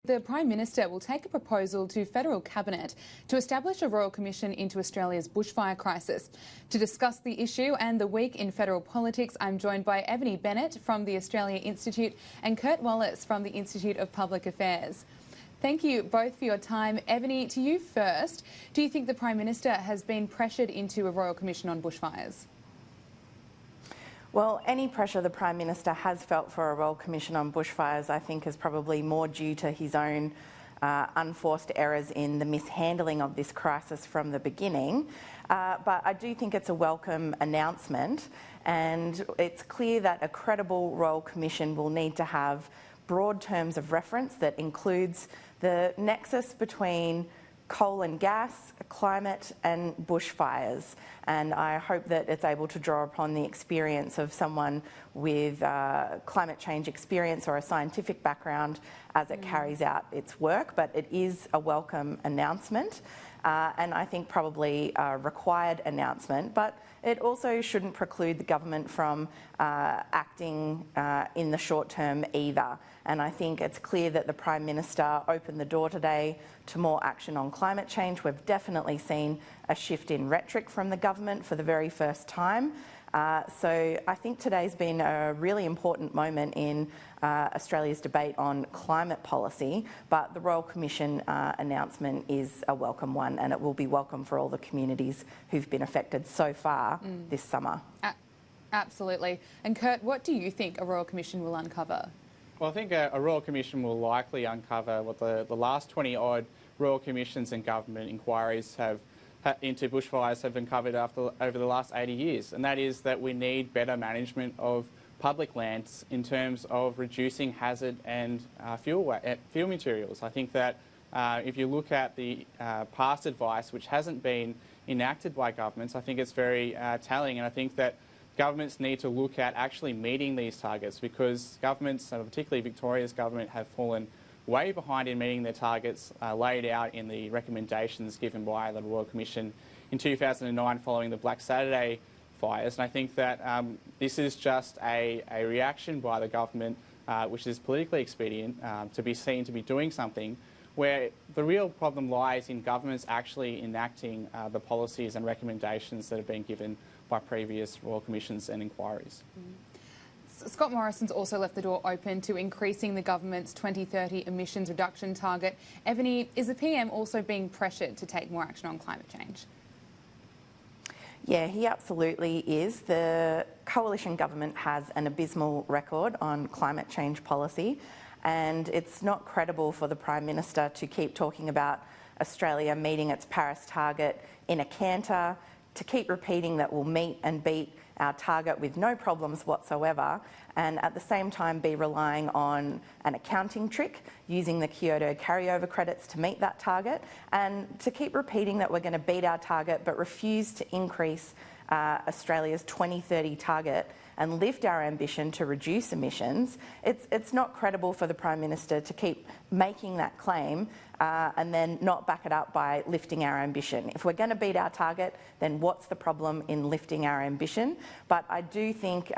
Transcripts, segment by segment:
The Prime Minister will take a proposal to Federal Cabinet to establish a Royal Commission into Australia's bushfire crisis. To discuss the issue and the week in federal politics, I'm joined by Ebony Bennett from the Australia Institute and Kurt Wallace from the Institute of Public Affairs. Thank you both for your time. Ebony, to you first. Do you think the Prime Minister has been pressured into a Royal Commission on bushfires? Well, any pressure the Prime Minister has felt for a Royal Commission on bushfires, I think, is probably more due to his own unforced errors in the mishandling of this crisis from the beginning. But I do think it's a welcome announcement, and it's clear that a credible Royal Commission will need to have broad terms of reference that includes the nexus between coal and gas, climate and bushfires. And I hope that it's able to draw upon the experience of someone with climate change experience or a scientific background as it carries out its work. But it is a welcome announcement, and I think probably a required announcement. But it also shouldn't preclude the government from acting in the short term either. And I think it's clear that the Prime Minister opened the door today to more action on climate change. We've definitely seen a shift in rhetoric from the government for the very first time. So I think today's been a really important moment in Australia's debate on climate policy, but the Royal Commission announcement is a welcome one, and it will be welcome for all the communities who've been affected so far this summer. Absolutely. And Kurt, what do you think a Royal Commission will uncover? Well, I think a Royal Commission will likely uncover what the last 20-odd Royal Commissions and government inquiries into bushfires have uncovered over the last 80 years, and that is that we need better management of public lands in terms of reducing hazard and fuel materials. I think that if you look at the past advice, which hasn't been enacted by governments, I think it's very telling, and I think that governments need to look at actually meeting these targets, because governments, particularly Victoria's government, have fallen way behind in meeting their targets laid out in the recommendations given by the Royal Commission in 2009 following the Black Saturday fires. And I think that this is just a reaction by the government, which is politically expedient, to be seen to be doing something, where the real problem lies in governments actually enacting the policies and recommendations that have been given by previous Royal Commissions and inquiries. Scott Morrison's also left the door open to increasing the government's 2030 emissions reduction target. Ebony, is the PM also being pressured to take more action on climate change? Yeah, he absolutely is. The coalition government has an abysmal record on climate change policy, and it's not credible for the Prime Minister to keep talking about Australia meeting its Paris target in a canter, to keep repeating that we'll meet and beat our target with no problems whatsoever, and at the same time be relying on an accounting trick using the Kyoto carryover credits to meet that target, and to keep repeating that we're going to beat our target but refuse to increase Australia's 2030 target and lift our ambition to reduce emissions. It's not credible for the Prime Minister to keep making that claim and then not back it up by lifting our ambition. If we're going to beat our target, then what's the problem in lifting our ambition? But I do think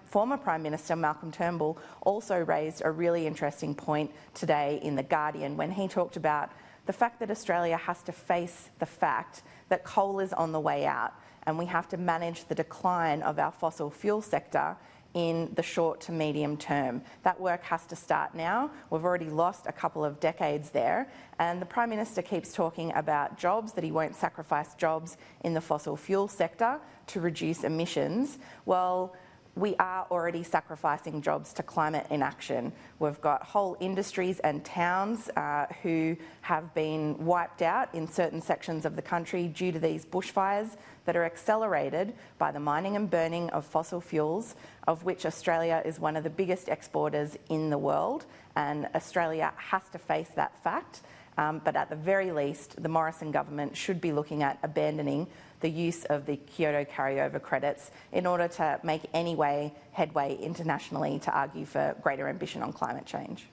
former Prime Minister Malcolm Turnbull also raised a really interesting point today in The Guardian when he talked about the fact that Australia has to face the fact that coal is on the way out, and we have to manage the decline of our fossil fuel sector in the short to medium term. That work has to start now. We've already lost a couple of decades there, and the Prime Minister keeps talking about jobs, that he won't sacrifice jobs in the fossil fuel sector to reduce emissions. Well, we are already sacrificing jobs to climate inaction. We've got whole industries and towns who have been wiped out in certain sections of the country due to these bushfires that are accelerated by the mining and burning of fossil fuels, of which Australia is one of the biggest exporters in the world, and Australia has to face that fact. But at the very least, the Morrison government should be looking at abandoning the use of the Kyoto carryover credits in order to make any headway internationally to argue for greater ambition on climate change.